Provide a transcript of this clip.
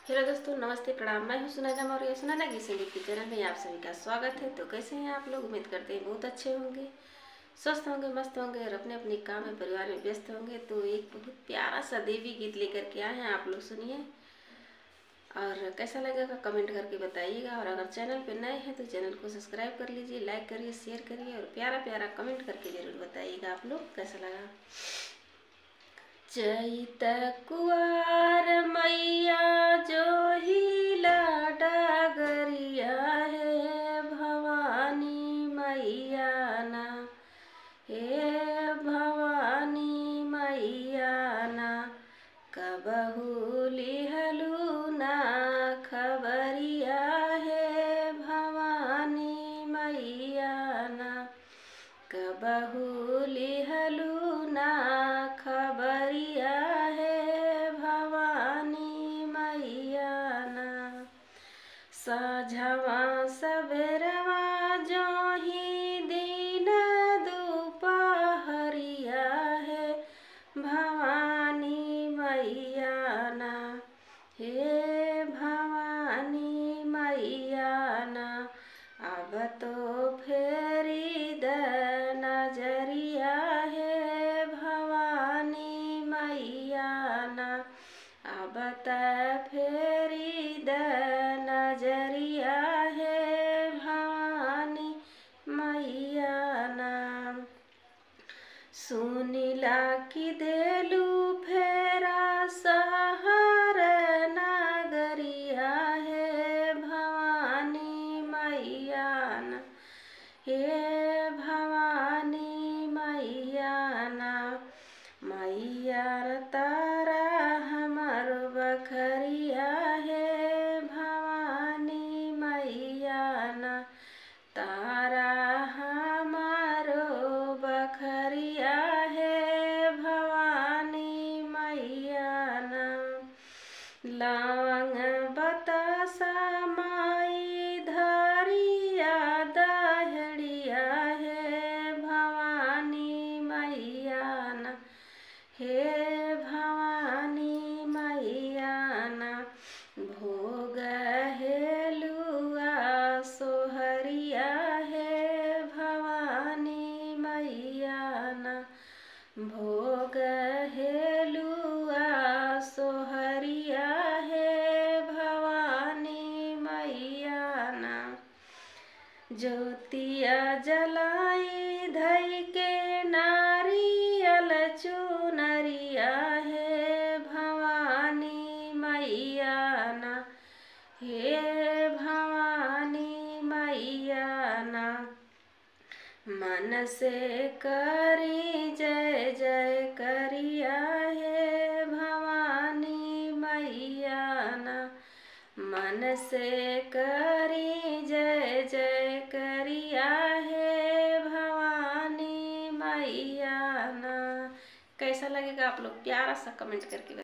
Hello दोस्तों, नमस्ते, प्रणाम। मैं हूं सुनैना मौर्य। सुनैना की संगीत के चैनल में आप सभी का स्वागत है। तो कैसे हैं आप लोग? उम्मीद करते हैं बहुत अच्छे होंगे, स्वस्थ होंगे, मस्त होंगे और अपने अपने काम में, परिवार में व्यस्त होंगे। तो एक बहुत प्यारा सा देवी गीत लेकर के आए हैं, आप लोग सुनिए और कैसा लगेगा कमेंट करके बताइएगा। और अगर चैनल पर नए हैं तो चैनल को सब्सक्राइब कर लीजिए, लाइक करिए, शेयर करिए और प्यारा प्यारा कमेंट करके जरूर बताइएगा आप लोग कैसा लगा। चैत कुआर मैया जो हिला डगरिया है, भवानी मैया ना, हे भवानी मैया ना, कबहू लिहलू ना खबरिया है, भवानी मैया ना, कबहू लिहलू ना खबरिया है, भवानी मैया ना। साझवा सबेरवा जो ही दिन दुपहरिया है, भवानी मैया ना, हे भवानी मैया ना, अब तो फेरी द नजरिया है, भवानी मैया ना, अब त फेरी द नजरिया है, भवानी मैया ना। सुनीला की देलू फेरा सहर नगरिया है, भवानी मैया ना, हे भवानी मैया ना, मैया तारा हमर बखरिया है, भवानी मैया ना, तारा हमारो बखरिया है, भवानी मैया ना। लवंग बतासा माई धरिया दहड़िया है, भवानी मैया ना, हे भवानी मैया ना, भोग हेलुआ सोहरिया है, भवानी मैया ना, भोग हेलुआ सोहरिया है, भवानी मैया ना। ज्योतिया जलाई धई के नारियल चुनरिया है, भवानी मैया ना, हे भवानी मैया ना, मन से करी जय जय करिया है, भवानी मैया ना, मन से करी जय जय करिया है, भवानी मैया ना। कैसा लगेगा आप लोग प्यारा सा कमेंट करके